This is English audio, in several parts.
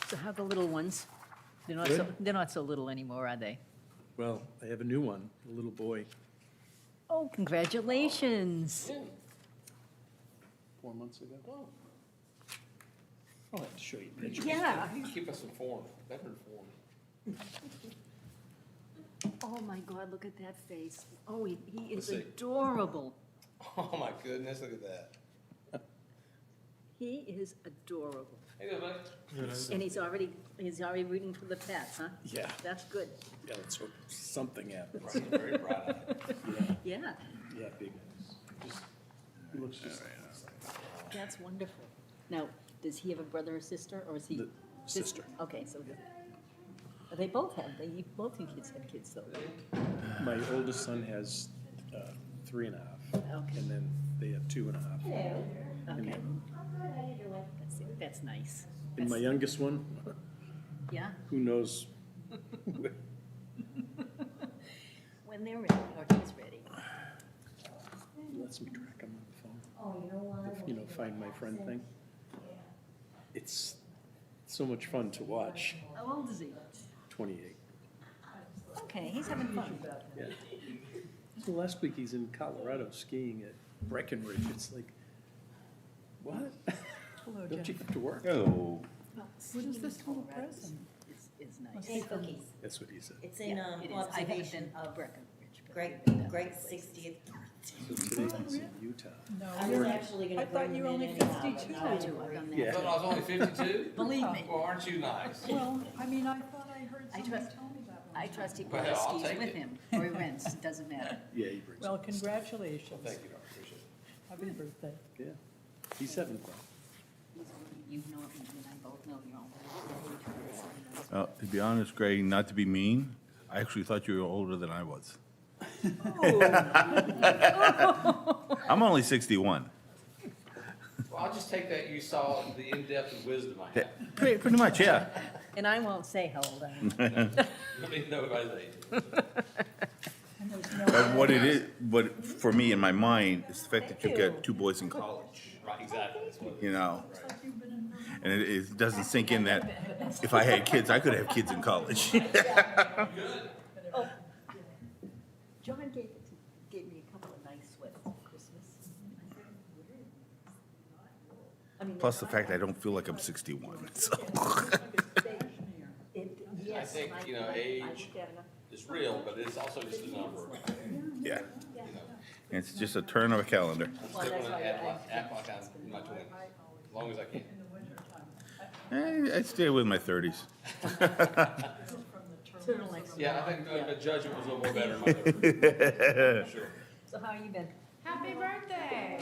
So how are the little ones? Good. They're not so little anymore, are they? Well, I have a new one, a little boy, Oh, congratulations. 4 months ago. I'll have to show you pictures. Yeah. You can keep us informed, better informed. Oh, my God, look at that face. Oh, he is Let's see. adorable. Oh, my goodness, look at that. He is adorable. Hey there, buddy. And he's already rooting for the Pats, huh? Yeah, That's good. yeah, let's hope something happens. Very proud of you. Yeah, Yeah, big. Just, he looks just, that's wonderful. Now, does he have a brother or sister, or is he? The sister. Okay, so they both have kids have kids, though. my oldest son has 3.5, Okay. and then they have 2.5. Okay. That's nice. And my youngest one, Yeah, who knows? when they're ready, or he's ready. Lets me track him on the phone. You know, find my friend thing. It's so much fun to watch. How old is he? 28. Okay, he's having fun. Yeah. So last week he's in Colorado skiing at Breckenridge. It's like, what? Hello, Don't you Jeff. have to work? Oh, What is this little present? Is nice. Hey, cookies. That's what he said. It's in Yeah, it is. I haven't observation been of Breckenridge. but Greg, I've been to Greg's other places. 60th. So today he's in Utah. No, I was you're, actually I gonna thought bring you him were in only anyhow, but 52. not I to do, I've worry. done I that. thought I was only 52? Believe me, Well, aren't you nice? well, I mean, I thought I heard I somebody trust- tell me that one. I trust he Well, probably I'll skis take with it. him, or he rents, it doesn't matter. Yeah, he brings Well, it. congratulations. Thank you, Doctor, appreciate it. Happy birthday. Yeah. He's having fun. You know, you and I both know you're all to be honest, Greg, not to be mean, I actually thought you were older than I was. I'm only 61. Well, I'll just take that you saw the in-depth and wisdom I have. Pretty much, yeah. And I won't say how old I am. You don't need to know everybody's age. And there's no, But what it is, but for me in my mind, is the fact that you've got 2 boys in college, Right, exactly. That's what it you know? you've been in And it doesn't sink in that if I had kids, I could have kids in college. John gave me a couple of nice sweaters for Christmas. I mean, Plus the fact I don't feel like I'm 61, so. Yes. I think, you know, age is real, but it's also just a number. Yeah. It's just a turn of a calendar. I'm still gonna act like I'm in my 20s, as long as I can. I stay with my 30s. Turtlenecks. Yeah, I think the judgment was a little more better in my 30s. Sure. So how you been? Happy birthday!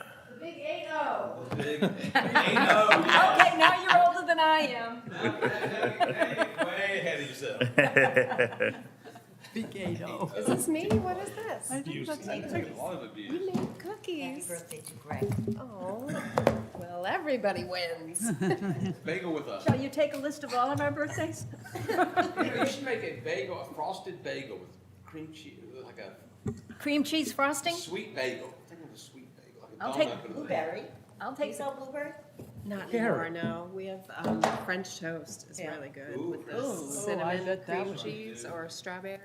The big 8-0. Big, Okay, now you're older than I am. way ahead of yourself. big 8-0. Is this me? What is this? I think that's I've taken a lot of abuse. You made Happy cookies. birthday to Greg. Oh, well, everybody wins. Bagel with us. Shall you take a list of all of our birthdays? You know, you should make a bagel, a frosted bagel with cream cheese, like a Cream cheese frosting? sweet bagel. Think of a sweet bagel, like a I'll donut, take but a bagel. Blueberry. I'll Do you take sell blueberry? Not Carrot. anymore, no. We have French toast is Yeah. really good Ooh, with French the toast. Oh, I cinnamon bet that cream would be cheese or strawberry.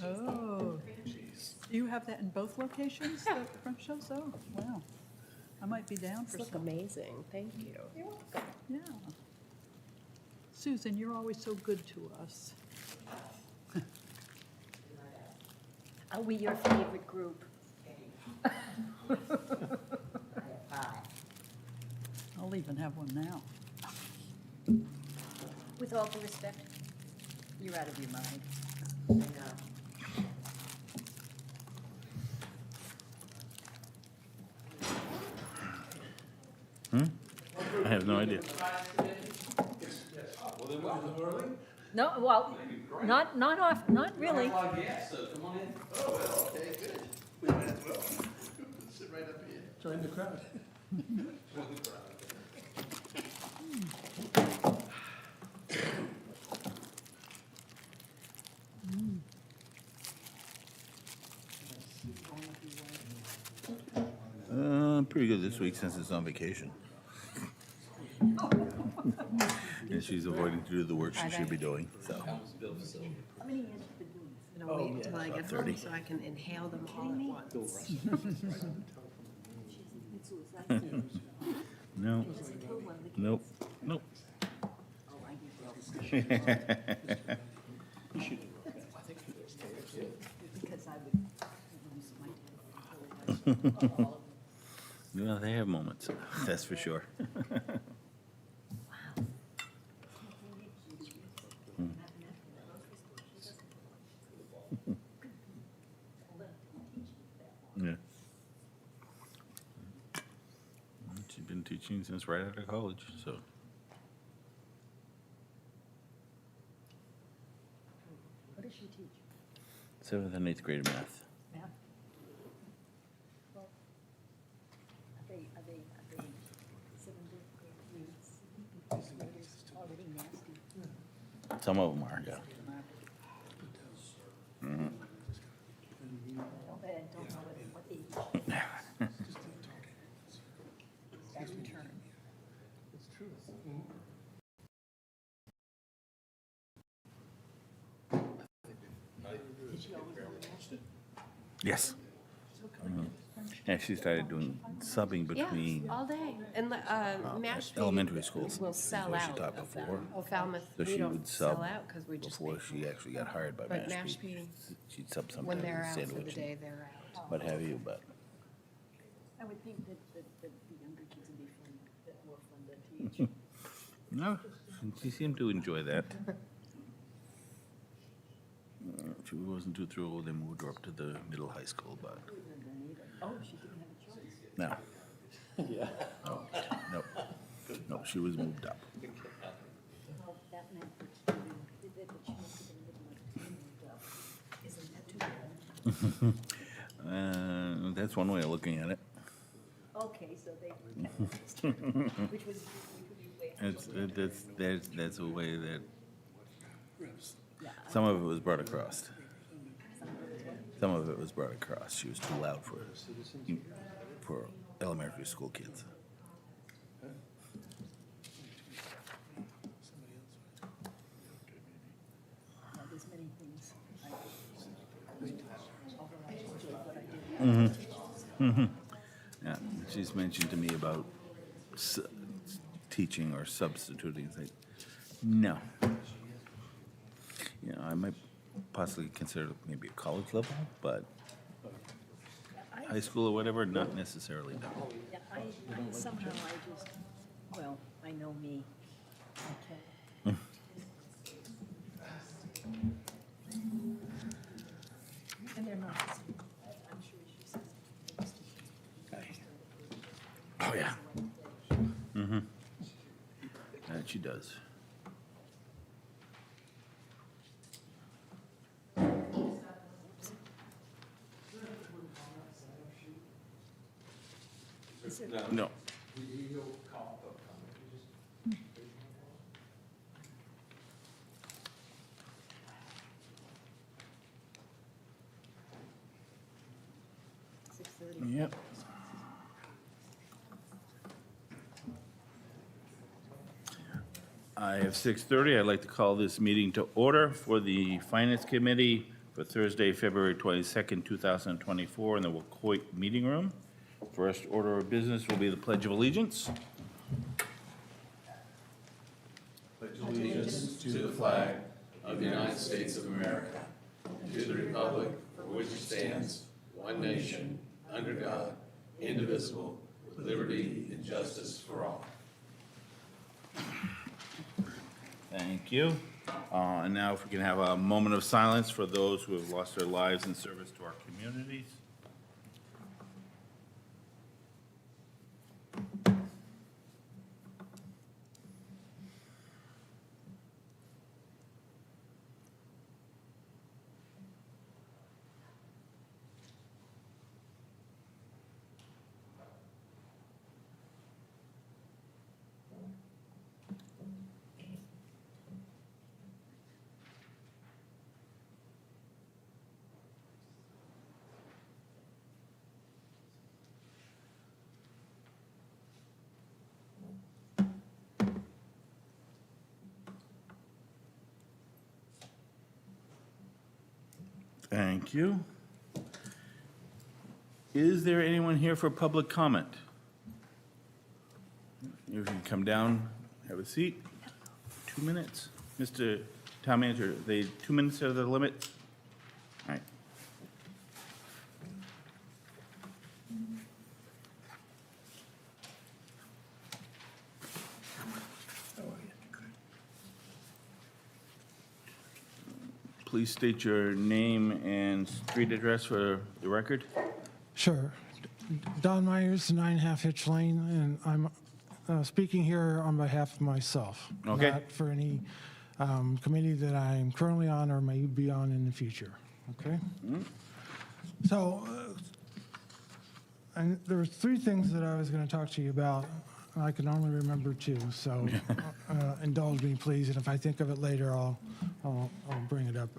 Oh. Do you have that in both locations, the French toast? Oh, wow. I might be down for These look some. amazing. Thank you. Yeah. Susan, you're always so good to us. Are we your favorite group? I'll even have one now. With all due respect, you're out of your mind. I know. I have no idea. No, well, not off, not really. Yes, so come on in. Join the crowd. Pretty good this week since it's on vacation. And she's avoiding to do the work she should be doing, so. How many years have you been doing this? I'm gonna wait until I About get 30. home so I can inhale them all at once. So it's like, No, does it kill one of the kids? nope, nope. Oh, I need to. Because I would lose my temper. No, they have moments, that's for sure. Yeah. She's been teaching since right out of college, so. What does she teach? 7th and 8th grade math. Math? Well, are they seventh graders already nasty? Some of them are, yeah. Mhm. Don't know what age. That's return. Did she always go to math? Yes. And she started doing subbing Yeah, between all day. And Mashpee elementary schools. will sell That's what out. she taught before. Oh, Falmouth, So we she don't would sell sub out because we just before make she actually got hired by But Mashpee. Mashpee, She'd sub sometimes when in they're out for the sandwich day, and they're out. what have you, but I would think that the younger kids would be fun, bit more fun to teach. no, she seemed to enjoy that. She wasn't too thrilled when they moved her up to the middle high school, but Oh, she didn't have a choice. no. Yeah. No, no, she was moved up. Well, that meant that she must have been moved up. Isn't that too bad? That's one way of looking at it. Okay, so they, which would be way. That's a way that Yeah, some of it was brought across. Some of it was brought across. She was too loud for elementary school kids. there's many things. Although I enjoyed what I did. Yeah, she's mentioned to me about teaching or substituting. It's like, no. You know, I might possibly consider it maybe a college level, but high school or whatever, not necessarily, no. Yeah, I somehow I just, well, I know me. Okay. And they're not, I'm sure she says. Oh, yeah. Mm-hmm. That she does. No. Yep. I have 6:30. I'd like to call this meeting to order for the Finance Committee for Thursday, February 22nd, 2024, in the Wacoit Meeting Room. First order of business will be the Pledge of Allegiance. Allegiance to the flag of the United States of America, and to the republic for which it stands, one nation, under God, indivisible, with liberty and justice for all. Thank you. And now if we can have a moment of silence for those who have lost their lives in service to our communities. Thank you. Is there anyone here for public comment? You can come down, have a seat. 2 minutes. Mr. Town Manager, 2 minutes are the limit? All right. Please state your name and street address for the record. Sure. Don Myers, 9.5 Hitch Lane, and I'm speaking here on behalf of myself. Okay. Not for any committee that I'm currently on or may be on in the future, okay? So, and there were 3 things that I was going to talk to you about. I can only remember 2, so indulge me, please, and if I think of it later, I'll bring it up.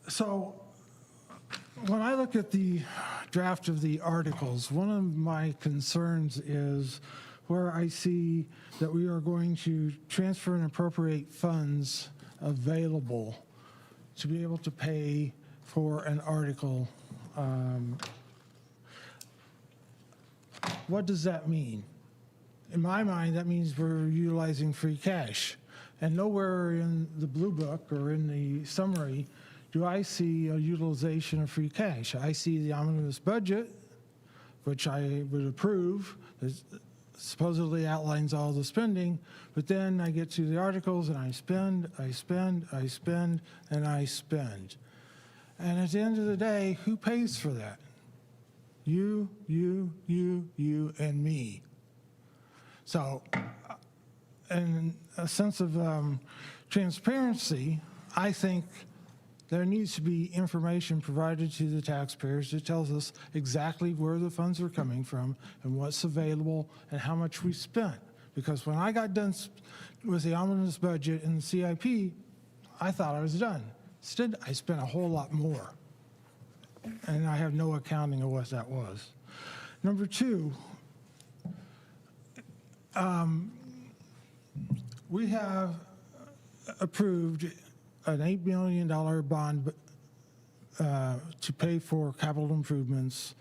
So, when I look at the draft of the articles, one of my concerns is where I see that we are going to transfer and appropriate funds available to be able to pay for an article. What does that mean? In my mind, that means we're utilizing free cash. And nowhere in the Blue Book or in the summary do I see a utilization of free cash. I see the omnibus budget, which I would approve, that supposedly outlines all the spending, but then I get to the articles and I spend, and I spend. And at the end of the day, who pays for that? You, and me. So, in a sense of transparency, I think there needs to be information provided to the taxpayers that tells us exactly where the funds are coming from and what's available and how much we spent. Because when I got done with the omnibus budget and the CIP, I thought I was done. Instead, I spent a whole lot more. And I have no accounting of what that was. Number 2, we have approved an $8 million bond to pay for capital improvements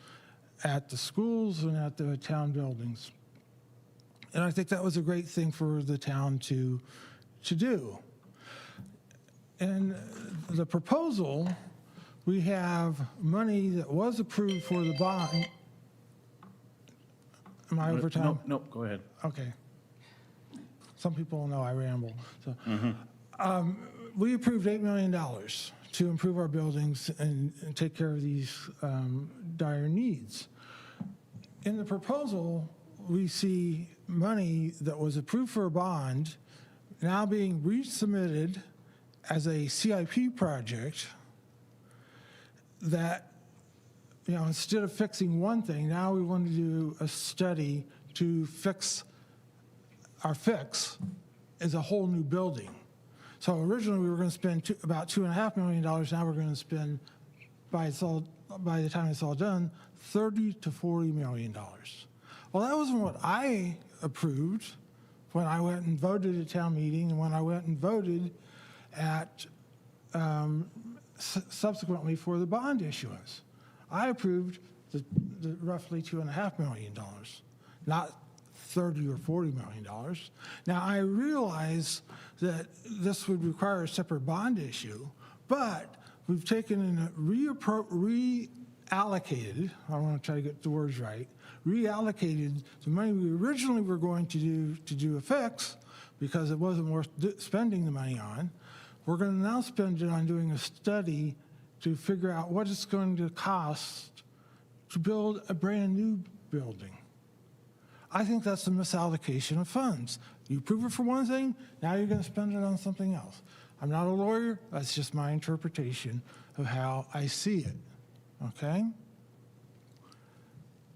at the schools and at the town buildings. And I think that was a great thing for the town to do. And the proposal, we have money that was approved for the bond. Am I over time? No, go ahead. Okay. Some people know I ramble. So, we approved $8 million to improve our buildings and take care of these dire needs. In the proposal, we see money that was approved for a bond now being resubmitted as a CIP project that, you know, instead of fixing one thing, now we want to do a study to fix our fix is a whole new building. So originally we were going to spend about $2.5 million. Now we're going to spend, by the time it's all done, $30 to $40 million. Well, that wasn't what I approved when I went and voted at town meeting and when I went and voted at subsequently for the bond issuance. I approved the roughly $2.5 million, not $30 or $40 million. Now, I realize that this would require a separate bond issue, but we've taken and reallocated, I want to try to get the words right, reallocated the money we originally were going to do a fix because it wasn't worth spending the money on. We're going to now spend it on doing a study to figure out what it's going to cost to build a brand new building. I think that's a misallocation of funds. You approve it for one thing, now you're going to spend it on something else. I'm not a lawyer, that's just my interpretation of how I see it, okay?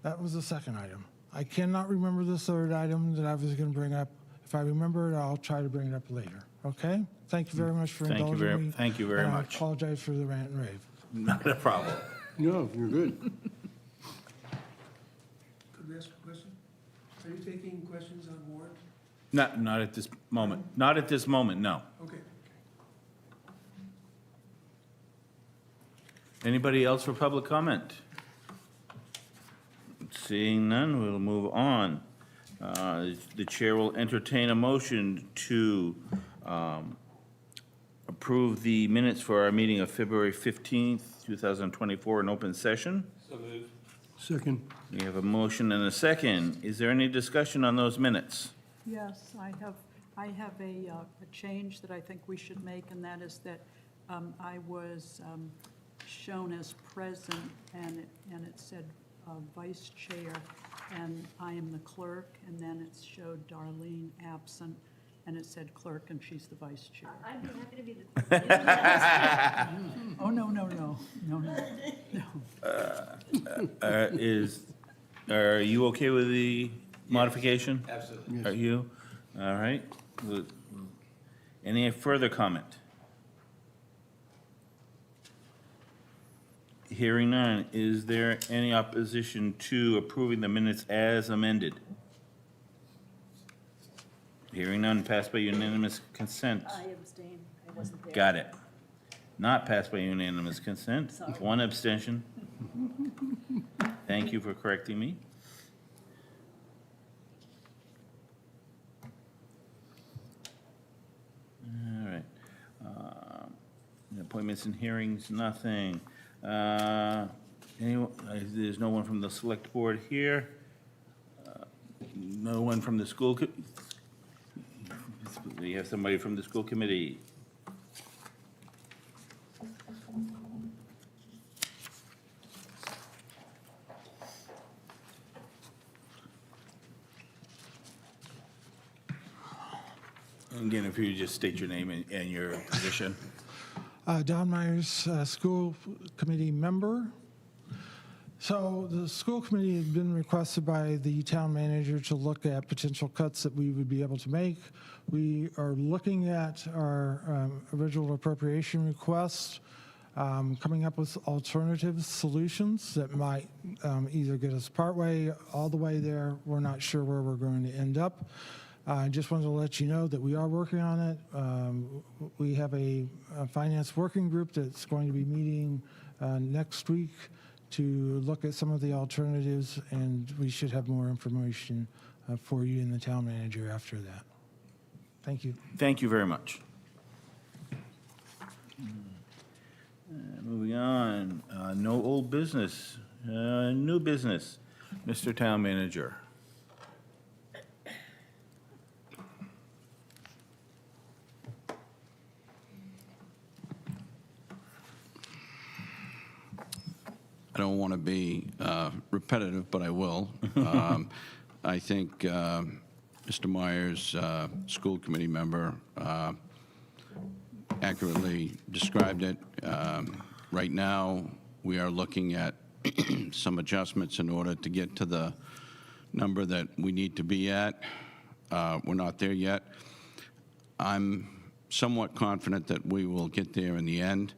That was the second item. I cannot remember the third item that I was going to bring up. If I remember it, I'll try to bring it up later, okay? Thank you very much for indulging me. Thank you very and much. I apologize for the rant and rave. Not a problem. No, you're good. Could we ask a question? Are you taking questions on board? Not at this moment. Not at this moment, no. Okay. Anybody else for public comment? Seeing none, we'll move on. The chair will entertain a motion to approve the minutes for our meeting of February 15th, 2024 in open session. Second. We have a motion and a second. Is there any discussion on those minutes? Yes, I have a change that I think we should make, and that is that I was shown as present, and it said vice chair, and I am the clerk, and then it showed Darlene absent, and it said clerk, and she's the vice chair. I'd be happy to be the. Oh, no. Are you okay with the modification? Absolutely. Are you? All right. Any further comment? Hearing none, is there any opposition to approving the minutes as amended? Hearing none, passed by unanimous consent. I abstain, I wasn't there. Got it. Not passed by unanimous consent. Sorry. One abstention. Thank you for correcting me. All right. Appointments and hearings, nothing. There's no one from the select board here. No one from the school. We have somebody from the school committee. Again, if you just state your name and your position. Don Myers, school committee member. So the school committee had been requested by the town manager to look at potential cuts that we would be able to make. We are looking at our original appropriation request, coming up with alternative solutions that might either get us partway, all the way there. We're not sure where we're going to end up. I just wanted to let you know that we are working on it. We have a finance working group that's going to be meeting next week to look at some of the alternatives, and we should have more information for you and the town manager after that. Thank you. Thank you very much. Moving on, no old business, new business. Mr. Town Manager. I don't want to be repetitive, but I will. I think Mr. Myers, school committee member, accurately described it. Right now, we are looking at some adjustments in order to get to the number that we need to be at. We're not there yet. I'm somewhat confident that we will get there in the end.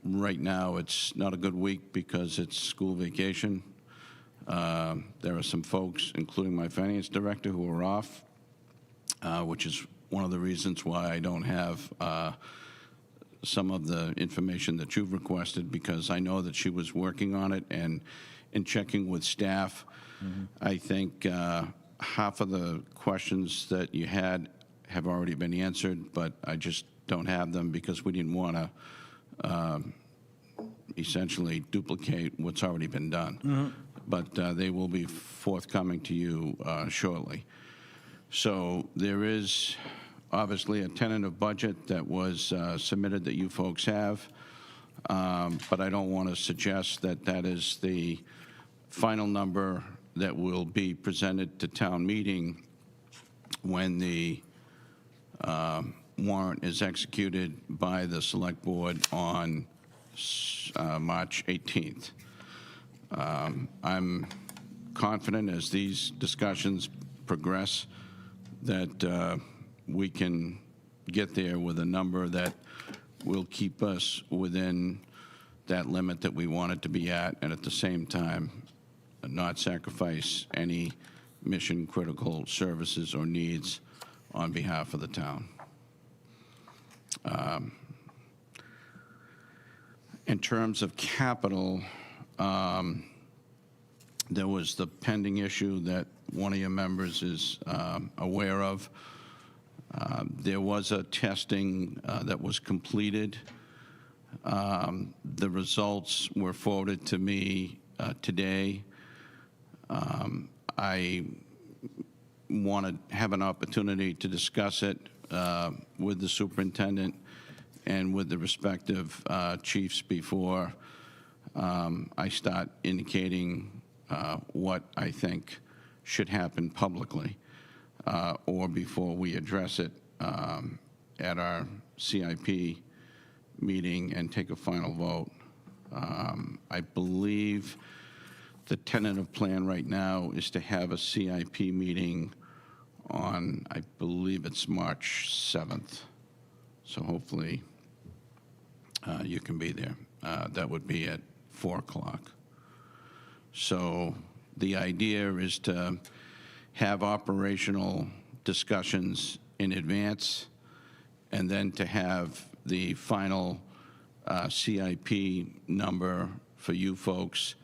Right now, it's not a good week because it's school vacation. There are some folks, including my finance director, who are off, which is one of the reasons why I don't have some of the information that you've requested, because I know that she was working on it and in checking with staff. I think half of the questions that you had have already been answered, but I just don't have them because we didn't want to essentially duplicate what's already been done. But they will be forthcoming to you shortly. So there is obviously a tentative budget that was submitted that you folks have, but I don't want to suggest that that is the final number that will be presented to town meeting when the warrant is executed by the select board on March 18th. I'm confident as these discussions progress that we can get there with a number that will keep us within that limit that we want it to be at, and at the same time not sacrifice any mission-critical services or needs on behalf of the town. In terms of capital, there was the pending issue that one of your members is aware of. There was a testing that was completed. The results were forwarded to me today. I want to have an opportunity to discuss it with the superintendent and with the respective chiefs before I start indicating what I think should happen publicly, or before we address it at our CIP meeting and take a final vote. I believe the tentative plan right now is to have a CIP meeting on, I believe it's March 7th. So hopefully you can be there. That would be at 4 o'clock. So the idea is to have operational discussions in advance and then to have the final CIP number for you folks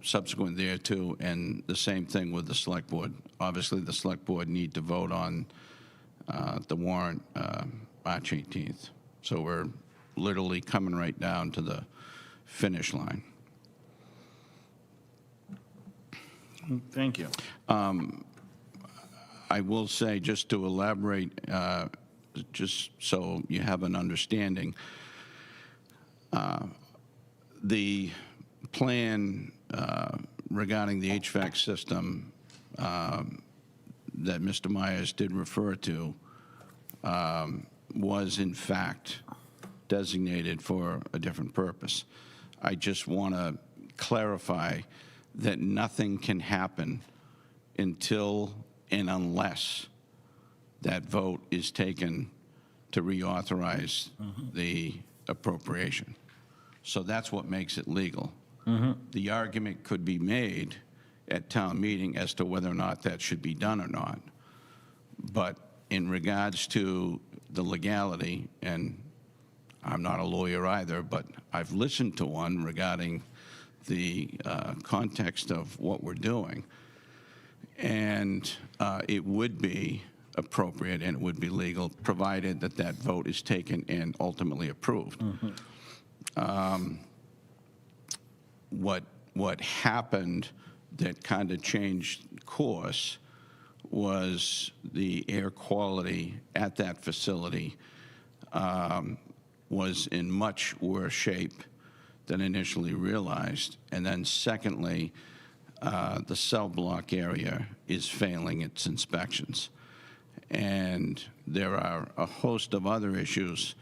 subsequent thereto, and the same thing with the select board. Obviously, the select board need to vote on the warrant March 18th. So we're literally coming right down to the finish line. Thank you. I will say, just to elaborate, just so you have an understanding, the plan regarding the HVAC system that Mr. Myers did refer to was in fact designated for a different purpose. I just want to clarify that nothing can happen until and unless that vote is taken to reauthorize the appropriation. So that's what makes it legal. The argument could be made at town meeting as to whether or not that should be done or not. But in regards to the legality, and I'm not a lawyer either, but I've listened to one regarding the context of what we're doing, and it would be appropriate and it would be legal, provided that that vote is taken and ultimately approved. What happened that kind of changed course was the air quality at that facility was in much worse shape than initially realized. And then secondly, the cell block area is failing its inspections. And there are a host of other issues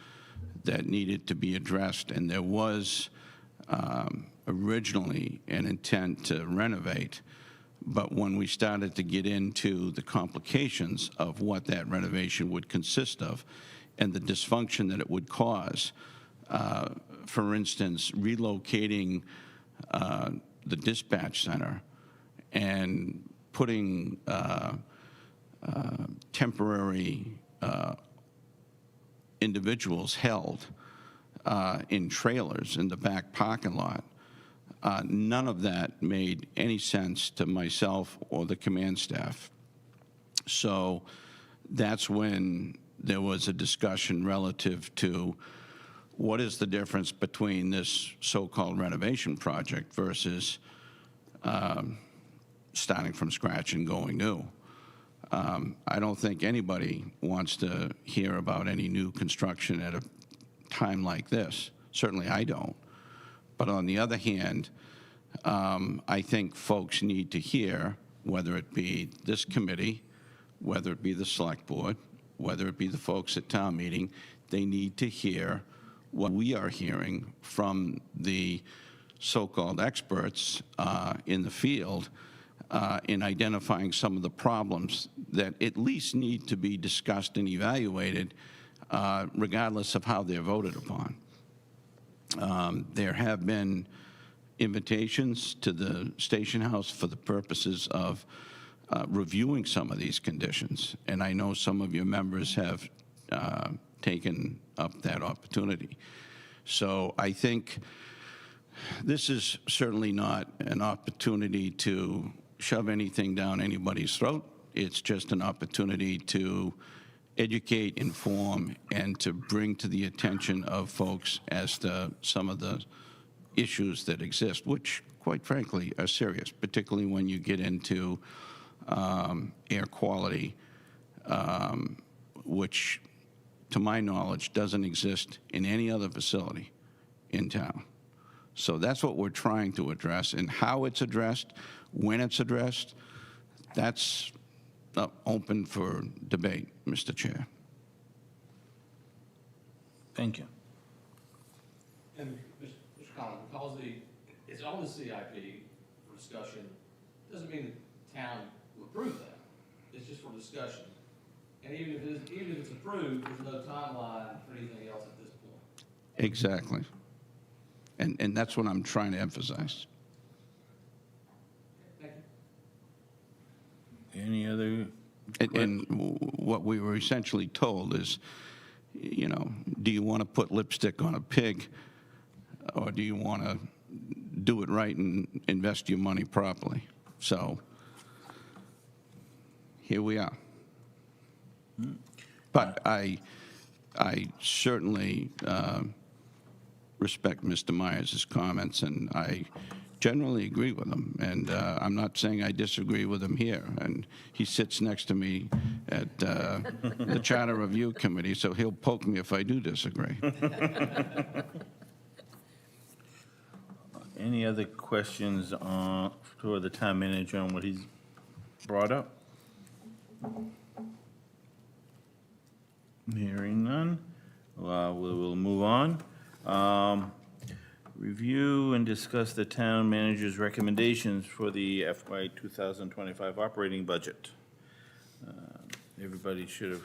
that needed to be addressed, and there was originally an intent to renovate, but when we started to get into the complications of what that renovation would consist of and the dysfunction that it would cause, for instance, relocating the dispatch center and putting temporary individuals held in trailers in the back parking lot. None of that made any sense to myself or the command staff. So that's when there was a discussion relative to what is the difference between this so-called renovation project versus starting from scratch and going new. I don't think anybody wants to hear about any new construction at a time like this. Certainly I don't. But on the other hand, I think folks need to hear, whether it be this committee, whether it be the select board, whether it be the folks at town meeting, they need to hear what we are hearing from the so-called experts in the field in identifying some of the problems that at least need to be discussed and evaluated regardless of how they're voted upon. There have been invitations to the station house for the purposes of reviewing some of these conditions, and I know some of your members have taken up that opportunity. So I think this is certainly not an opportunity to shove anything down anybody's throat. It's just an opportunity to educate, inform, and to bring to the attention of folks as to some of the issues that exist, which, quite frankly, are serious, particularly when you get into air quality, which, to my knowledge, doesn't exist in any other facility in town. So that's what we're trying to address, and how it's addressed, when it's addressed, that's open for debate, Mr. Chair. Thank you. And Mr. Collins, because it's on the CIP for discussion, doesn't mean the town will approve that. It's just for discussion. And even if it's approved, there's no timeline for anything else at this point. Exactly. And that's what I'm trying to emphasize. Thank you. Any other? And what we were essentially told is, you know, do you want to put lipstick on a pig, or do you want to do it right and invest your money properly? So here we are. But I certainly respect Mr. Myers' comments, and I generally agree with him. And I'm not saying I disagree with him here. And he sits next to me at the Charter Review Committee, so he'll poke me if I do disagree. Any other questions for the town manager on what he's brought up? Hearing none, we will move on. Review and discuss the town manager's recommendations for the FY 2025 operating budget. Everybody should have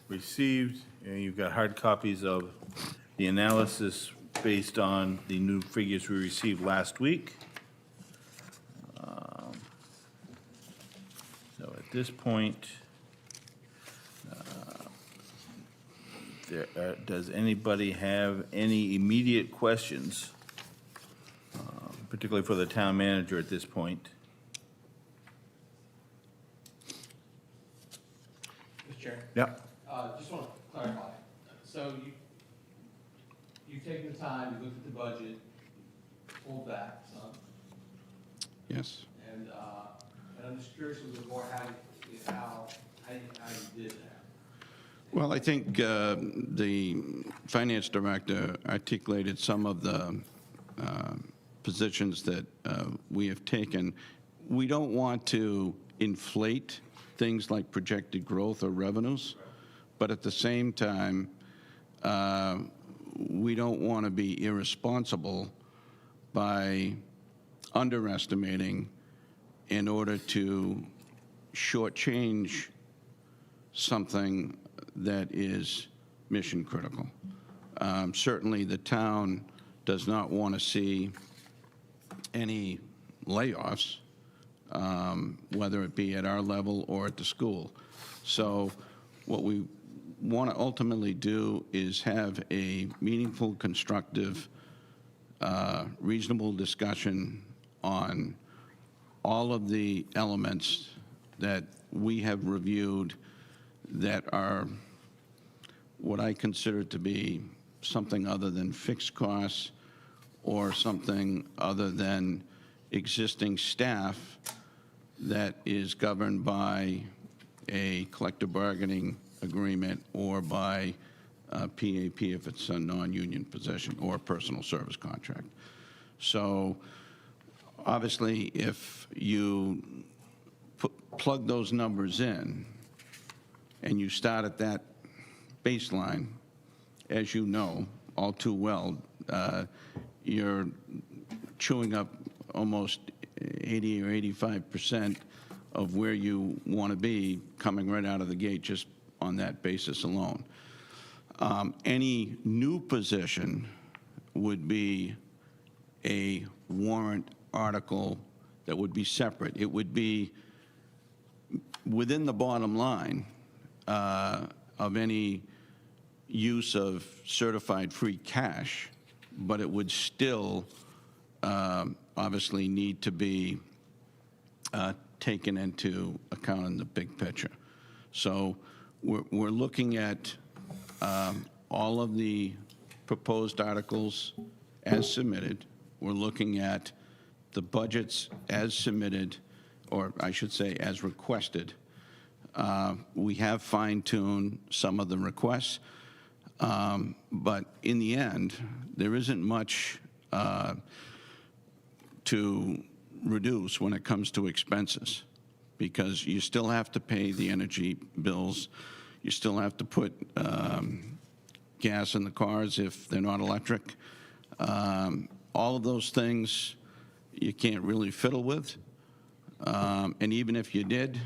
received, you've got hard copies of the analysis based on the new figures we received last week. So at this point, does anybody have any immediate questions, particularly for the town manager at this point? Mr. Chair? Yeah. Just want to clarify. So you've taken the time, you looked at the budget, pulled back some, Yes. and I'm just curious a little more how you did that. Well, I think the finance director articulated some of the positions that we have taken. We don't want to inflate things like projected growth or revenues, but at the same time, we don't want to be irresponsible by underestimating in order to shortchange something that is mission critical. Certainly, the town does not want to see any layoffs, whether it be at our level or at the school. So what we want to ultimately do is have a meaningful, constructive, reasonable discussion on all of the elements that we have reviewed that are what I consider to be something other than fixed costs or something other than existing staff that is governed by a collective bargaining agreement or by PAP if it's a non-union position or a personal service contract. So obviously, if you plug those numbers in and you start at that baseline, as you know all too well, you're chewing up almost 80 or 85% of where you want to be coming right out of the gate just on that basis alone. Any new position would be a warrant article that would be separate. It would be within the bottom line of any use of certified free cash, but it would still obviously need to be taken into account in the big picture. So we're looking at all of the proposed articles as submitted. We're looking at the budgets as submitted, or I should say as requested. We have fine-tuned some of the requests, but in the end, there isn't much to reduce when it comes to expenses, because you still have to pay the energy bills, you still have to put gas in the cars if they're not electric. All of those things you can't really fiddle with, and even if you did,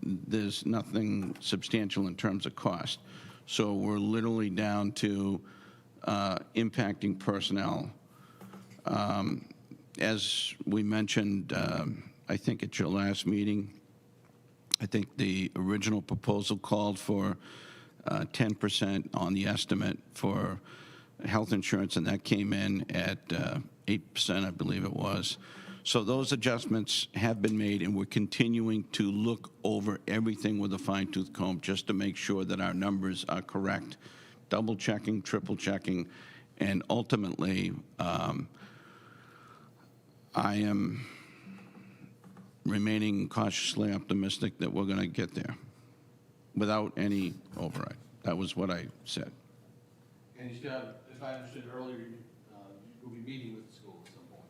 there's nothing substantial in terms of cost. So we're literally down to impacting personnel. As we mentioned, I think at your last meeting, I think the original proposal called for 10% on the estimate for health insurance, and that came in at 8%, I believe it was. So those adjustments have been made, and we're continuing to look over everything with a fine-tooth comb just to make sure that our numbers are correct, double-checking, triple-checking, and ultimately, I am remaining cautiously optimistic that we're going to get there without any override. That was what I said. And you still have, if I understood earlier, you'll be meeting with the school at some point.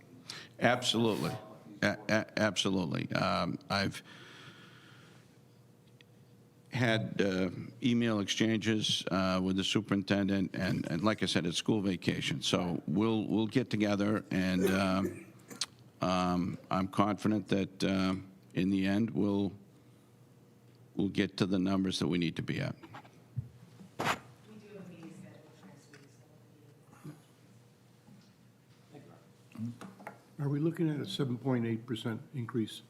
Absolutely. Absolutely. I've had email exchanges with the superintendent, and like I said, it's school vacation. So we'll get together, and I'm confident that in the end, we'll get to the numbers that we need to be at. Are we looking at a 7.8% increase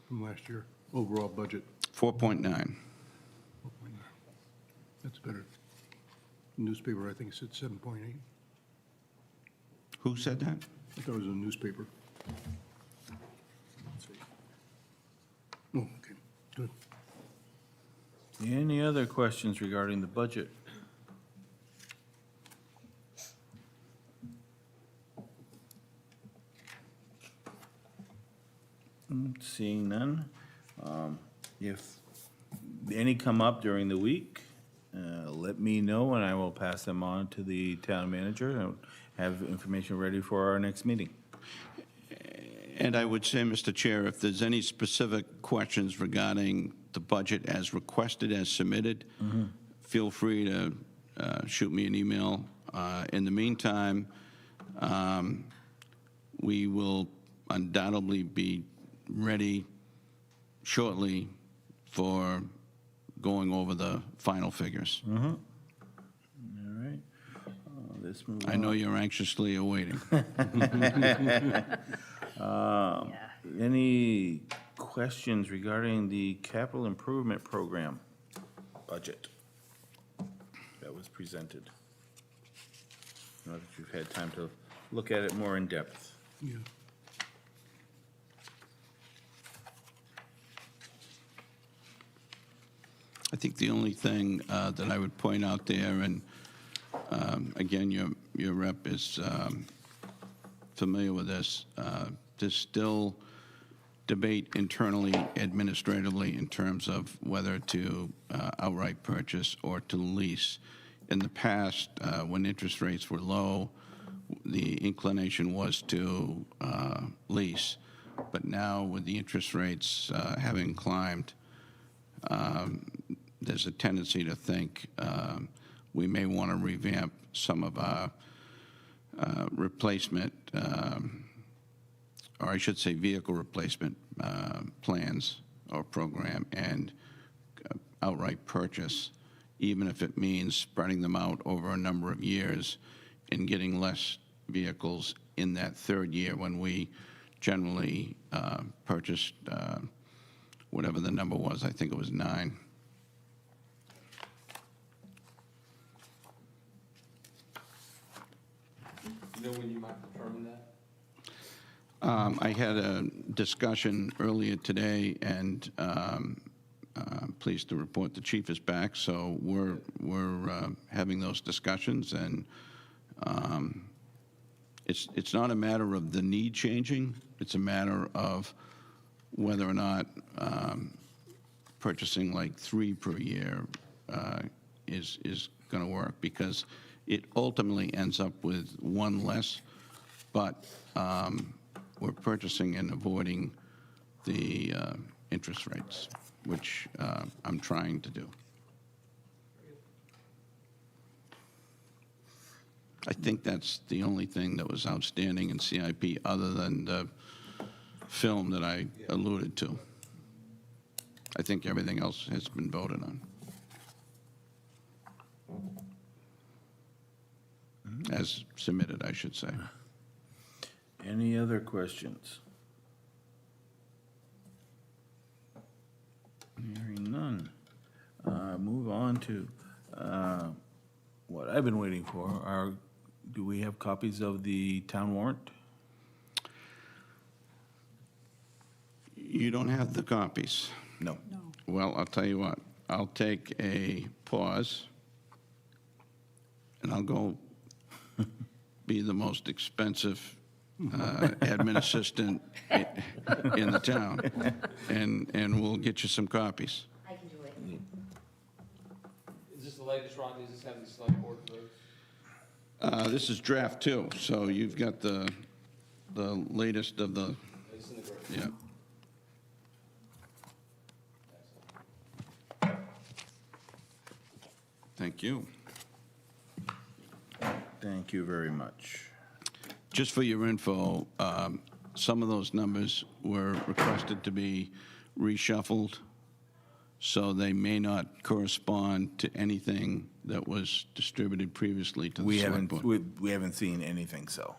from last year, overall budget? 4.9. 4.9. That's better. Newspaper, I think, said 7.8. Who said that? I thought it was a newspaper. Let's see. Oh, okay, good. Any other questions regarding the budget? Seeing none. If any come up during the week, let me know, and I will pass them on to the town manager and have information ready for our next meeting. And I would say, Mr. Chair, if there's any specific questions regarding the budget as requested, as submitted, feel free to shoot me an email. In the meantime, we will undoubtedly be ready shortly for going over the final figures. All right. Let's move on. I know you're anxiously awaiting. Any questions regarding the capital improvement program budget that was presented? Now that you've had time to look at it more in depth. Yeah. I think the only thing that I would point out there, and again, your rep is familiar with this, there's still debate internally, administratively, in terms of whether to outright purchase or to lease. In the past, when interest rates were low, the inclination was to lease. But now, with the interest rates having climbed, there's a tendency to think we may want to revamp some of our replacement, or I should say vehicle replacement plans or program, and outright purchase, even if it means spreading them out over a number of years and getting less vehicles in that third year when we generally purchased whatever the number was. I think it was 9. know when you might determine that? I had a discussion earlier today, and pleased to report the chief is back, so we're having those discussions, and it's not a matter of the need changing, it's a matter of whether or not purchasing like 3 per year is going to work, because it ultimately ends up with 1 less, but we're purchasing and avoiding the interest rates, which I'm trying to do. I think that's the only thing that was outstanding in CIP, other than the film that I alluded to. I think everything else has been voted on. As submitted, I should say. Any other questions? Hearing none. Move on to what I've been waiting for. Do we have copies of the town warrant? You don't have the copies. No. No. Well, I'll tell you what, I'll take a pause, and I'll go be the most expensive admin assistant in the town, and we'll get you some copies. I can do it. Is this the latest, Rodney? Is this having the select board votes? This is draft 2, so you've got the latest of the, It's in the group. yeah. Thank you. Thank you very much. Just for your info, some of those numbers were requested to be reshuffled, so they may not correspond to anything that was distributed previously to the We select haven't, board. we haven't seen anything, so.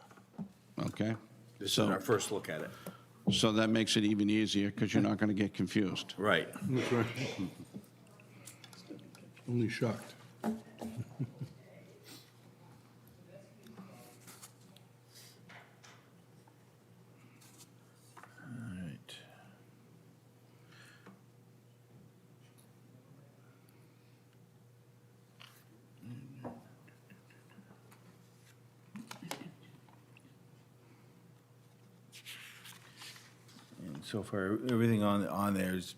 Okay? This is So, our first look at it. so that makes it even easier, because you're not going to get confused. Right. That's right. Only shocked. All right. And so far, everything on there is,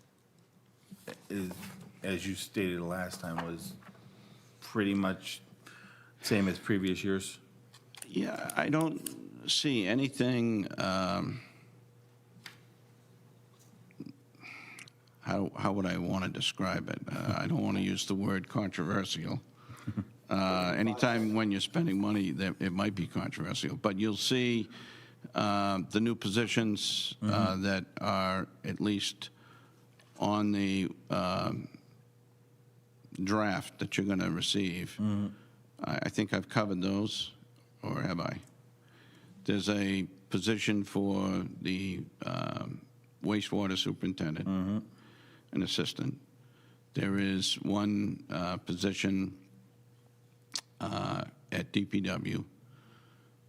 as you stated last time, was pretty much same as previous years? Yeah, I don't see anything, how would I want to describe it? I don't want to use the word controversial. Anytime when you're spending money, it might be controversial, but you'll see the new positions that are at least on the draft that you're going to receive. I think I've covered those, or have I? There's a position for the wastewater superintendent, an assistant. There is one position at DPW.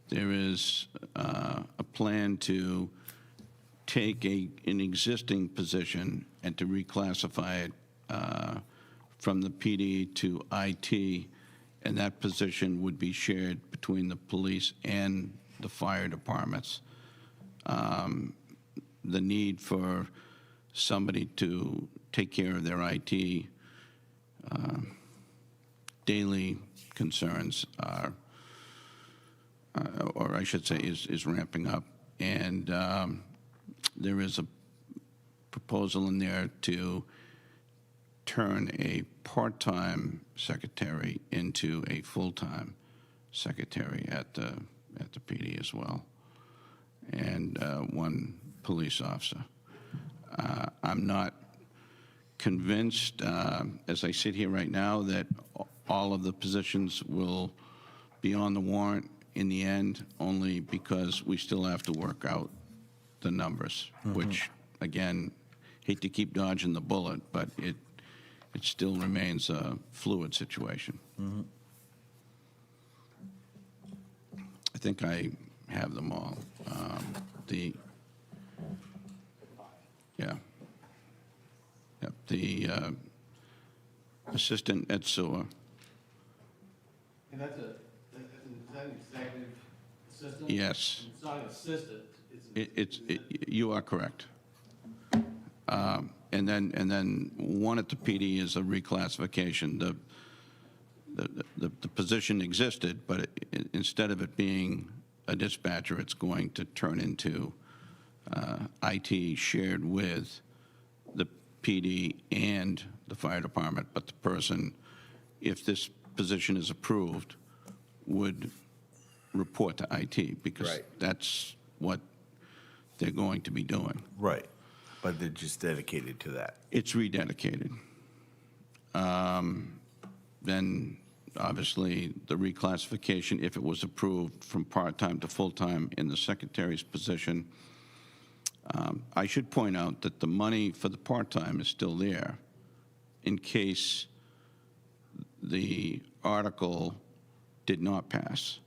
There is a plan to take an existing position and to reclassify it from the PD to IT, and that position would be shared between the police and the fire departments. The need for somebody to take care of their IT daily concerns are, or I should say, is ramping up. And there is a proposal in there to turn a part-time secretary into a full-time secretary at the PD as well, and one police officer. I'm not convinced, as I sit here right now, that all of the positions will be on the warrant in the end, only because we still have to work out the numbers, which, again, hate to keep dodging the bullet, but it still remains a fluid situation. I think I have them all. The, yeah. Yep, the assistant at sewer, And that's is that an executive assistant? yes. It's not an assistant, You are correct. And then one at the PD is a reclassification. The position existed, but instead of it being a dispatcher, it's going to turn into IT shared with the PD and the fire department. But the person, if this position is approved, would report to IT because Right. that's what they're going to be doing. Right, but they're just dedicated to that. It's rededicated. Then, obviously, the reclassification, if it was approved from part-time to full-time in the secretary's position, I should point out that the money for the part-time is still there in case the article did not pass.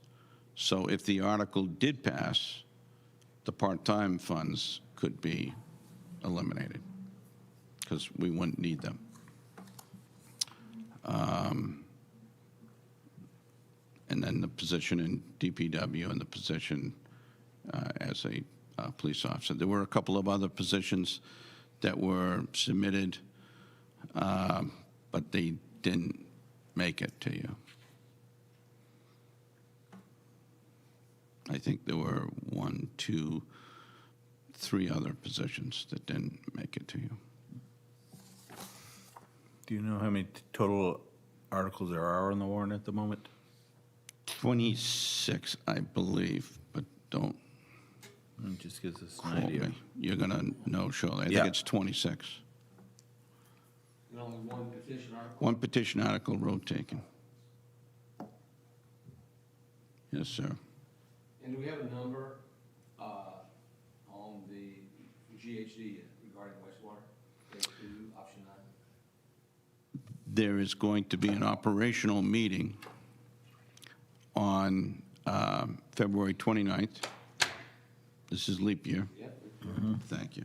So if the article did pass, the part-time funds could be eliminated because we wouldn't need them. And then the position in DPW and the position as a police officer. There were a couple of other positions that were submitted, but they didn't make it to you. I think there were 1, 2, 3 other positions that didn't make it to you. Do you know how many total articles there are on the warrant at the moment? 26, I believe, but don't It just gives us an quote idea. me. You're going to know shortly. I Yeah. think it's 26. and only one petition article. One petition article, road taken. Yes, sir. And do we have a number on the GHD regarding wastewater? Phase 2, option 9? There is going to be an operational meeting on February 29th. This is leap year. Yep. Thank you.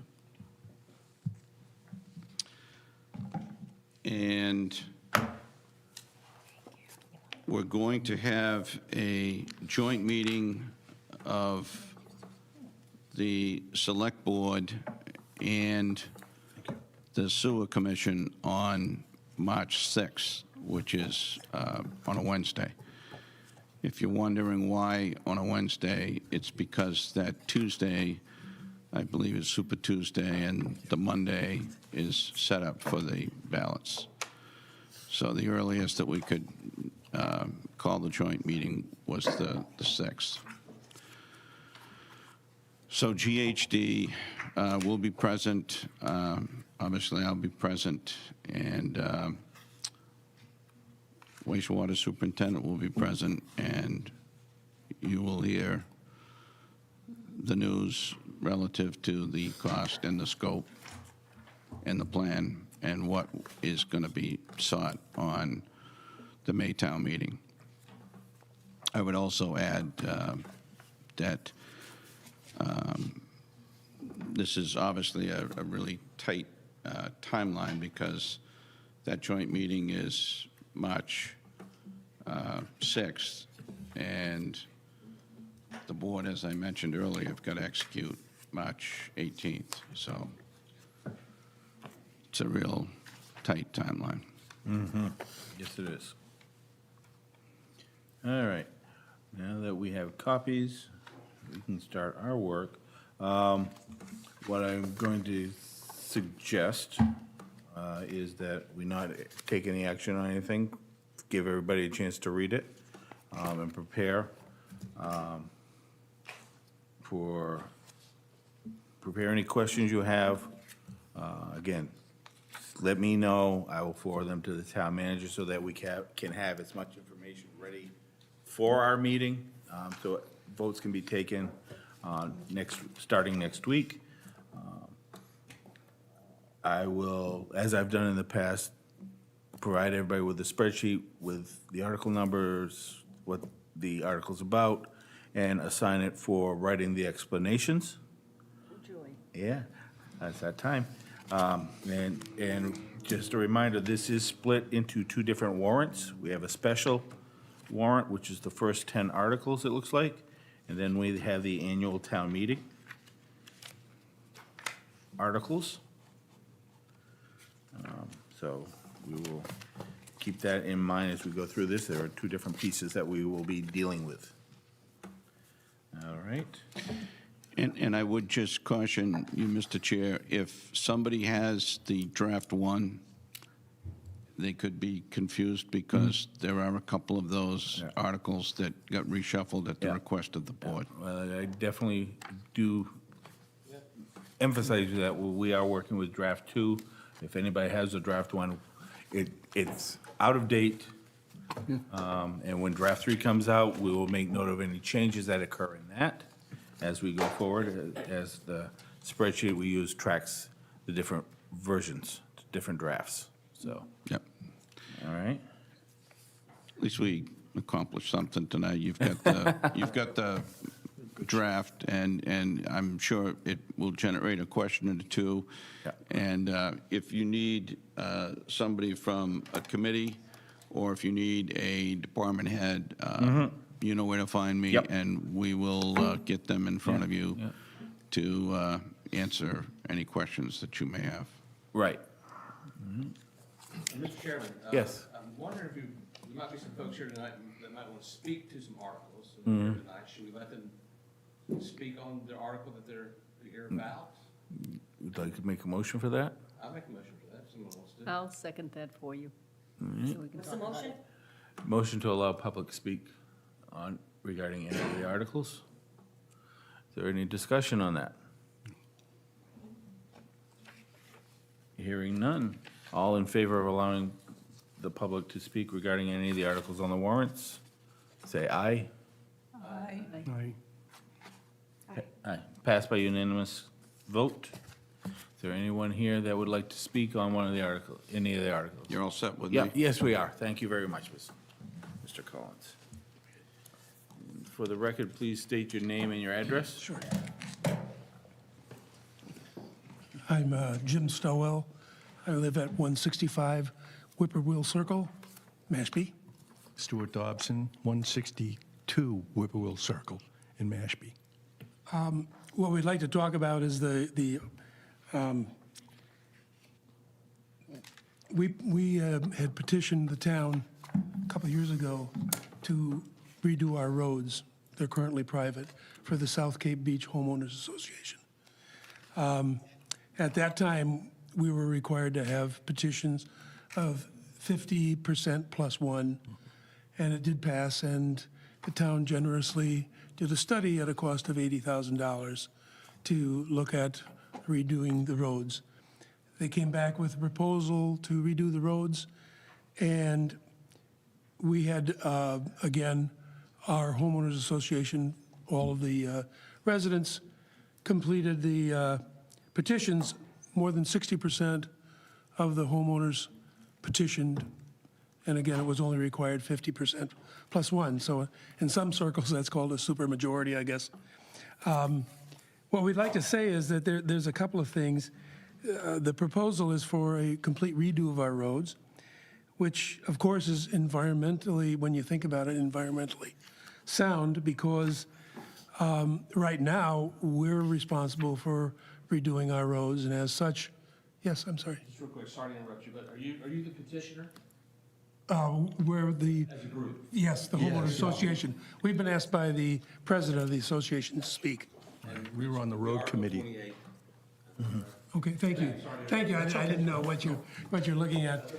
And we're going to have a joint meeting of the Select Board and the Sewer Commission on March 6th, which is on a Wednesday. If you're wondering why on a Wednesday, it's because that Tuesday, I believe, is Super Tuesday, and the Monday is set up for the ballots. So the earliest that we could call the joint meeting was the 6th. So GHD will be present. Obviously, I'll be present, and wastewater superintendent will be present, and you will hear the news relative to the cost and the scope and the plan and what is going to be sought on the Maytown meeting. I would also add that this is obviously a really tight timeline because that joint meeting is March 6th, and the board, as I mentioned earlier, have got to execute March 18th. So it's a real tight timeline. Yes, it is. All right. Now that we have copies, we can start our work. What I'm going to suggest is that we not take any action on anything, give everybody a chance to read it and prepare prepare any questions you have. Again, let me know. I will forward them to the town manager so that we can have as much information ready for our meeting, so votes can be taken starting next week. I will, as I've done in the past, provide everybody with a spreadsheet with the article numbers, what the article's about, and assign it for writing the explanations. Joy. Yeah, that's that time. And just a reminder, this is split into two different warrants. We have a special warrant, which is the first 10 articles, it looks like, and then we have the annual town meeting articles. So we will keep that in mind as we go through this. There are two different pieces that we will be dealing with. All right. And I would just caution you, Mr. Chair, if somebody has the draft one, they could be confused because there are a couple of those Yeah. articles that got reshuffled at the Yeah. request of the board. Well, I definitely do emphasize that we are working with draft two. If anybody has a draft one, it's out of date. And when draft three comes out, we will make note of any changes that occur in that as we go forward, as the spreadsheet we use tracks the different versions, different drafts, so, Yep. all right? At least we accomplished something tonight. You've got the draft, and I'm sure it will generate a question or two. Yeah. And if you need somebody from a committee, or if you need a department head, you know where to find me. Yep. And we will get them in front of you Yeah. to answer any questions that you may have. Right. Mr. Chairman. Yes. I'm wondering if there might be some folks here tonight that might want to speak to some articles that are here tonight. Should we let them speak on the article that they're here about? Would like to make a motion for that? I'll make a motion for that, if someone wants to. I'll second that for you. Mm-hmm. So we can talk about it. Motion to allow public speak on, regarding any of the articles? Is there any discussion on that? Hearing none. All in favor of allowing the public to speak regarding any of the articles on the warrants? Say aye. Aye. Aye. Passed by unanimous vote. Is there anyone here that would like to speak on one of the articles, any of the articles? You're all set with me? Yeah, yes, we are. Thank you very much, Mr. Collins. For the record, please state your name and your address. Sure. I'm Jim Stowell. I live at 165 Whippoorwill Circle, Mashpee. Stuart Dobson, 162 Whippoorwill Circle in Mashpee. What we'd like to talk about is we had petitioned the town a couple of years ago to redo our roads. They're currently private, for the South Cape Beach Homeowners Association. At that time, we were required to have petitions of 50% plus one, and it did pass, and the town generously did a study at a cost of $80,000 to look at redoing the roads. They came back with a proposal to redo the roads, and we had, again, our homeowners association, all of the residents completed the petitions. More than 60% of the homeowners petitioned, and again, it was only required 50% plus one. So in some circles, that's called a supermajority, I guess. What we'd like to say is that there's a couple of things. The proposal is for a complete redo of our roads, which of course is environmentally, when you think about it, environmentally sound, because right now, we're responsible for redoing our roads, and as such, yes, I'm sorry. Just real quick, sorry to interrupt you, but are you the petitioner We're the, as a group? yes, the homeowners association. We've been asked by the president of the association to speak. We were on the road committee. 28. Okay, thank you. Thank you. I didn't know what you're looking at.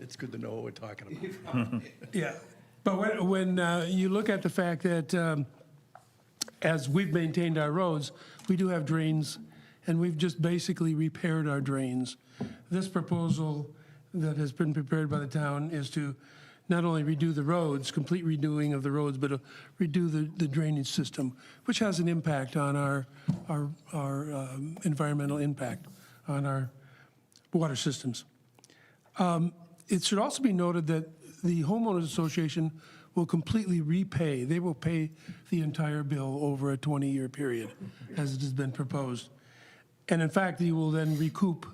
It's good to know what we're talking about. Yeah, but when you look at the fact that as we've maintained our roads, we do have drains, and we've just basically repaired our drains. This proposal that has been prepared by the town is to not only redo the roads, complete redoing of the roads, but redo the drainage system, which has an impact on our environmental impact on our water systems. It should also be noted that the homeowners association will completely repay, they will pay the entire bill over a 20-year period, as it has been proposed. And in fact, you will then recoup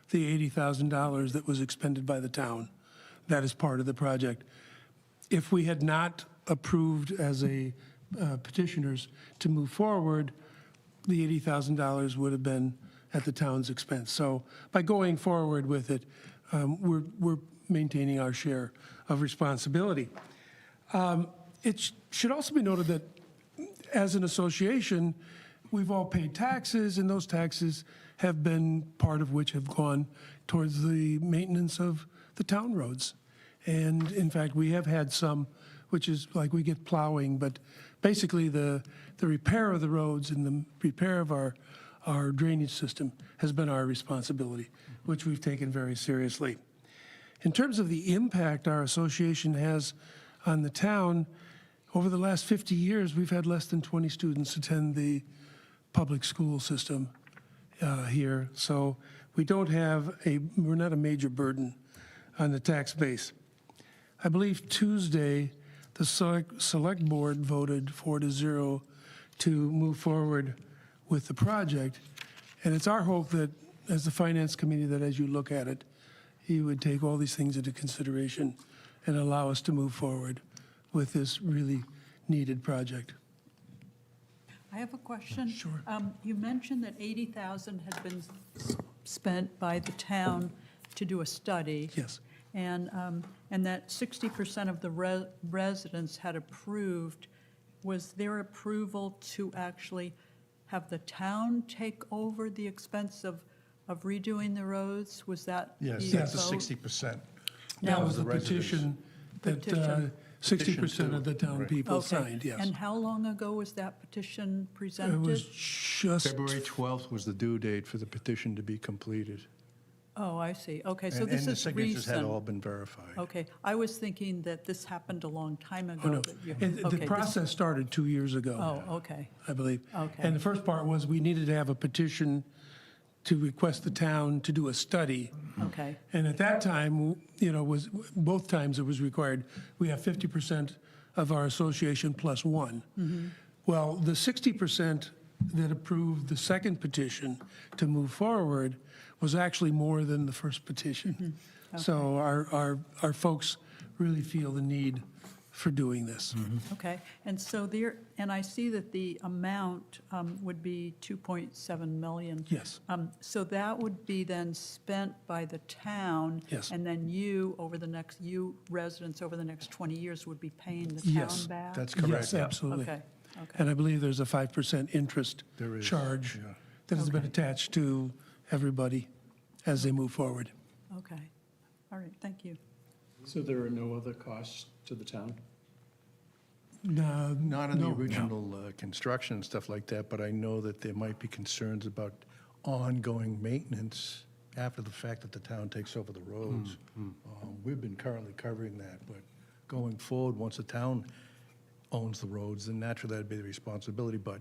the $80,000 that was expended by the town. That is part of the project. If we had not approved as a petitioners to move forward, the $80,000 would have been at the town's expense. So by going forward with it, we're maintaining our share of responsibility. It should also be noted that as an association, we've all paid taxes, and those taxes have been, part of which have gone towards the maintenance of the town roads. And in fact, we have had some, which is like we get plowing, but basically the repair of the roads and the repair of our drainage system has been our responsibility, which we've taken very seriously. In terms of the impact our association has on the town, over the last 50 years, we've had less than 20 students attend the public school system here. So we don't have we're not a major burden on the tax base. I believe Tuesday, the select board voted 4-0 to move forward with the project. And it's our hope that, as the finance committee, that as you look at it, you would take all these things into consideration and allow us to move forward with this really needed project. I have a question. Sure. You mentioned that $80,000 had been spent by the town to do a study. Yes. And that 60% of the residents had approved. Was their approval to actually have the town take over the expense of redoing the roads? Was that Yes, the that's the vote? 60%. That was the the residents. petition that Petition. 60% of the town Right. people Okay. signed, yes. And how long ago was that petition It presented? was just, February 12th was the due date for the petition to be completed. Oh, I see. Okay, so And this the is signatures had all recent. been verified. Okay, I was thinking that this happened a long time ago. oh no, that you- And okay, the this- process started 2 years ago. Oh, okay, I believe. Okay. And the first part was we needed to have a petition to request the town to do a study. okay. And at that time, was, both times it was required, we have 50% of our association plus one. Well, the 60% that approved the second petition to move forward was actually more than the first petition. So our folks really feel the need for doing this. Okay, and so there, and I see that the amount would be 2.7 million. Yes. So that would be then spent by the town? Yes. And then you residents over the next 20 years would be paying the Yes, town back? That's correct. Yes, absolutely. Okay, okay. And I believe there's a 5% interest There is, charge yeah. that has been attached to everybody as they move forward. Okay, all right, thank you. So there are no other costs to the town? No, Not in the no. original construction and stuff like that, but I know that there might be concerns about ongoing maintenance after the fact that the town takes over the roads. We've been currently covering that, but going forward, once the town owns the roads, then naturally that'd be the responsibility. But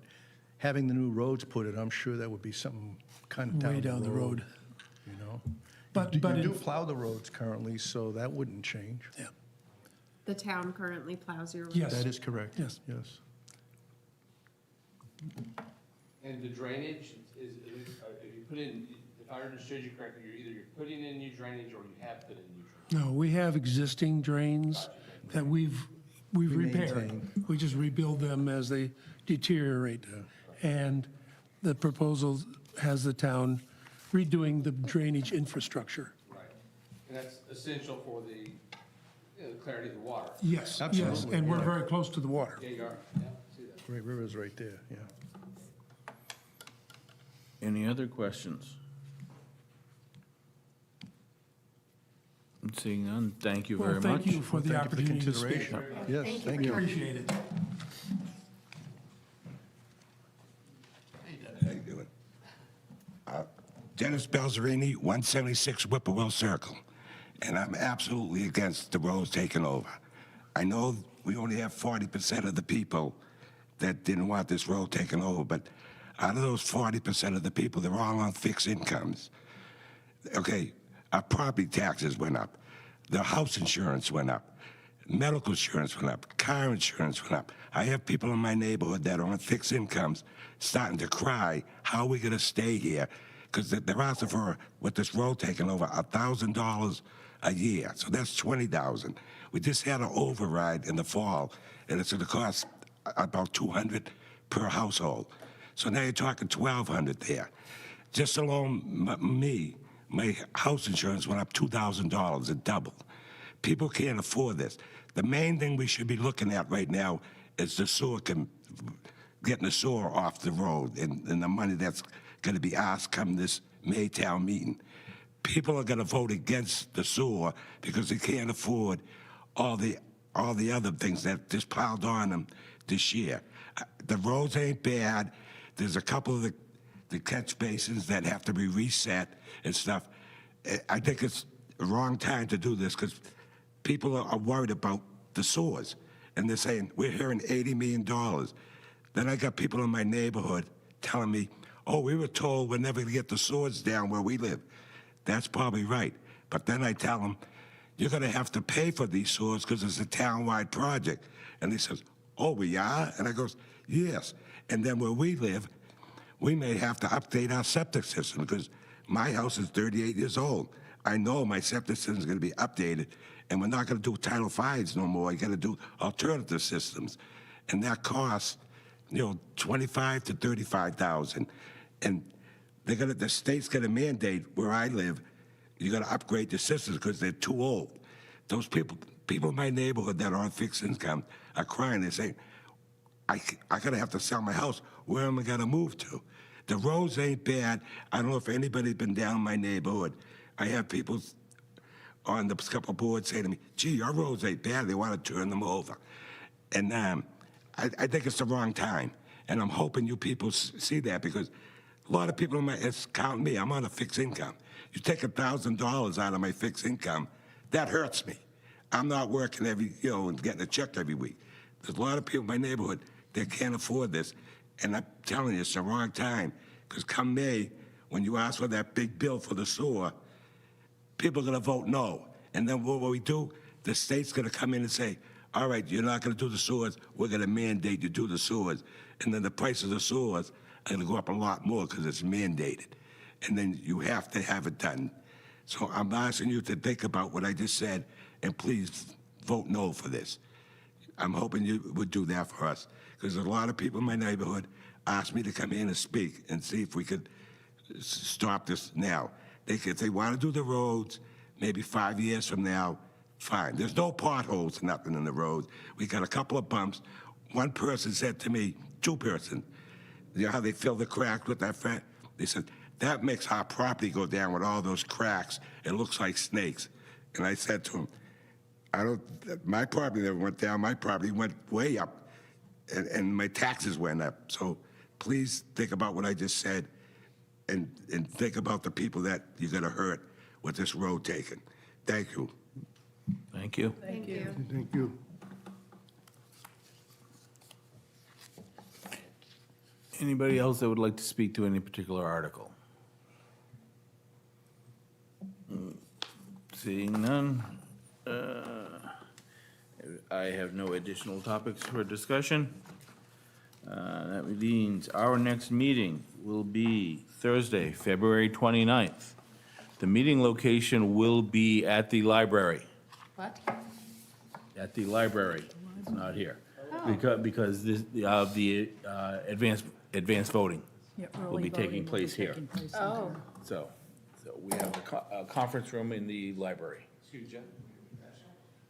having the new roads put in, I'm sure that would be something kind of Way down the road. You know? But- You but do in- plow the roads currently, so that wouldn't change. Yeah. The town currently plows your roads? Yes. That is correct. Yes. Yes. And the drainage is, if you put in, if I understood you correctly, you're putting in new drainage or you have put in new drainage. No, we have existing drains that we've repaired. maintain. We just rebuild them as they deteriorate. And the proposal has the town redoing the drainage infrastructure. Right. And that's essential for the, clarity of the water. Yes, yes, Absolutely, and we're yeah. very close to the water. Yeah, you are, yeah, see that. Great River's right there, yeah. Any other questions? Seeing none, thank you Well, very thank much. you for the Thank you for the opportunity to speak. consideration. Yes, thank you. Appreciate it. How you doing? Dennis Belzerini, 176 Whippoorwill Circle, and I'm absolutely against the roads taking over. I know we only have 40% of the people that didn't want this road taken over, but out of those 40% of the people, they're all on fixed incomes. Okay, our property taxes went up. The house insurance went up. Medical insurance went up. Car insurance went up. I have people in my neighborhood that are on fixed incomes starting to cry, how are we going to stay here? Because they're asking for, with this road taking over, $1,000 a year. So that's $20,000. We just had an override in the fall, and it's going to cost about $200 per household. So now you're talking $1,200 there. Just alone, my house insurance went up $2,000. It doubled. People can't afford this. The main thing we should be looking at right now is the sewer, getting the sewer off the road and the money that's going to be asked come this Maytown meeting. People are going to vote against the sewer because they can't afford all the other things that just piled on them this year. The roads ain't bad. There's a couple of the catch basins that have to be reset and stuff. I think it's the wrong time to do this because people are worried about the sewers. And they're saying, we're hearing $80 million. Then I got people in my neighborhood telling me, oh, we were told we're never going to get the sewers down where we live. That's probably right. But then I tell them, you're going to have to pay for these sewers because it's a town-wide project. And he says, oh, we are? And I goes, yes. And then where we live, we may have to update our septic system because my house is 38 years old. I know my septic system is going to be updated, and we're not going to do Title V's no more. You got to do alternative systems, and that costs, $25,000 to $35,000. And the state's going to mandate where I live, you got to upgrade the systems because they're too old. Those people in my neighborhood that are on fixed income are crying. They're saying, I got to have to sell my house. Where am I going to move to? The roads ain't bad. I don't know if anybody's been down in my neighborhood. I have people on the couple boards say to me, gee, our roads ain't bad. They want to turn them over. And I think it's the wrong time. And I'm hoping you people see that because a lot of people, it's counting me. I'm on a fixed income. You take $1,000 out of my fixed income, that hurts me. I'm not working and getting a check every week. There's a lot of people in my neighborhood that can't afford this. And I'm telling you, it's the wrong time. Because come May, when you ask for that big bill for the sewer, people are going to vote no. And then what we do, the state's going to come in and say, all right, you're not going to do the sewers. We're going to mandate you do the sewers. And then the price of the sewers are going to go up a lot more because it's mandated. And then you have to have it done. So I'm asking you to think about what I just said, and please vote no for this. I'm hoping you would do that for us, because a lot of people in my neighborhood asked me to come in and speak and see if we could stop this now. If they want to do the roads, maybe 5 years from now, fine. There's no potholes, nothing in the roads. We got a couple of bumps. One person said to me, two persons, you know how they fill the cracks with that fat? They said, that makes our property go down with all those cracks. It looks like snakes. And I said to him, my property never went down. My property went way up, and my taxes went up. So please think about what I just said, and think about the people that you're going to hurt with this road taken. Thank you. Thank you. Thank you. Thank you. Anybody else that would like to speak to any particular article? Seeing none, I have no additional topics for discussion. That means our next meeting will be Thursday, February 29th. The meeting location will be at the library. What? At the library, it's not here. Oh. Because this, the advanced voting Yeah, will early be taking voting will place be here. taking place in Oh. town. So we have a conference room in the library. Excuse me, Jeff?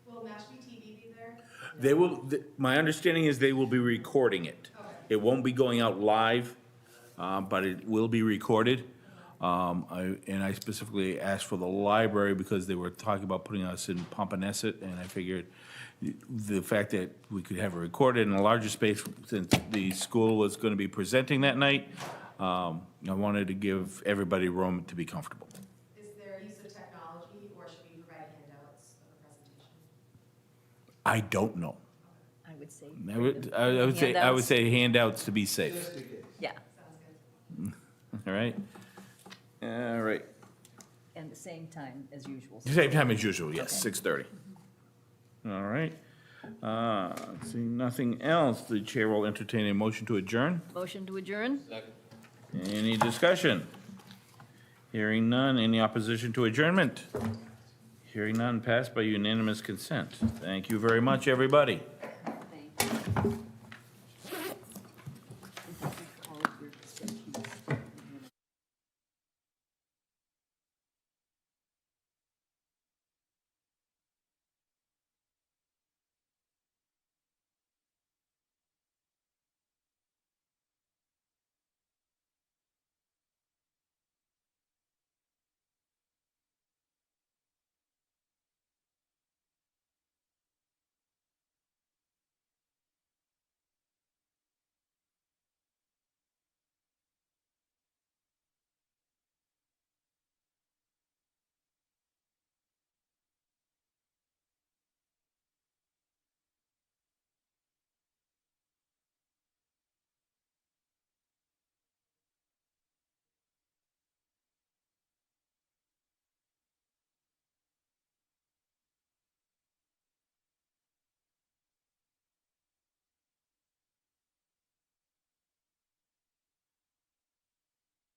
Will Mashpee TV be there? They will, my understanding is they will be recording it. It won't be going out live, but it will be recorded. And I specifically asked for the library because they were talking about putting us in Pompanesett, and I figured the fact that we could have it recorded in a larger space, since the school was going to be presenting that night, I wanted to give everybody room to be comfortable. Is there use of technology, or should we provide handouts of the presentation? I don't know. I would say. I would say handouts to be safe. Yeah, All right? All right. and the same time as usual. Same time as usual, yes, 6:30. All right. Seeing nothing else, the chair will entertain a motion to adjourn. Motion to adjourn? Second. Any discussion? Hearing none, any opposition to adjournment? Hearing none, passed by unanimous consent. Thank you very much, everybody. Thank you.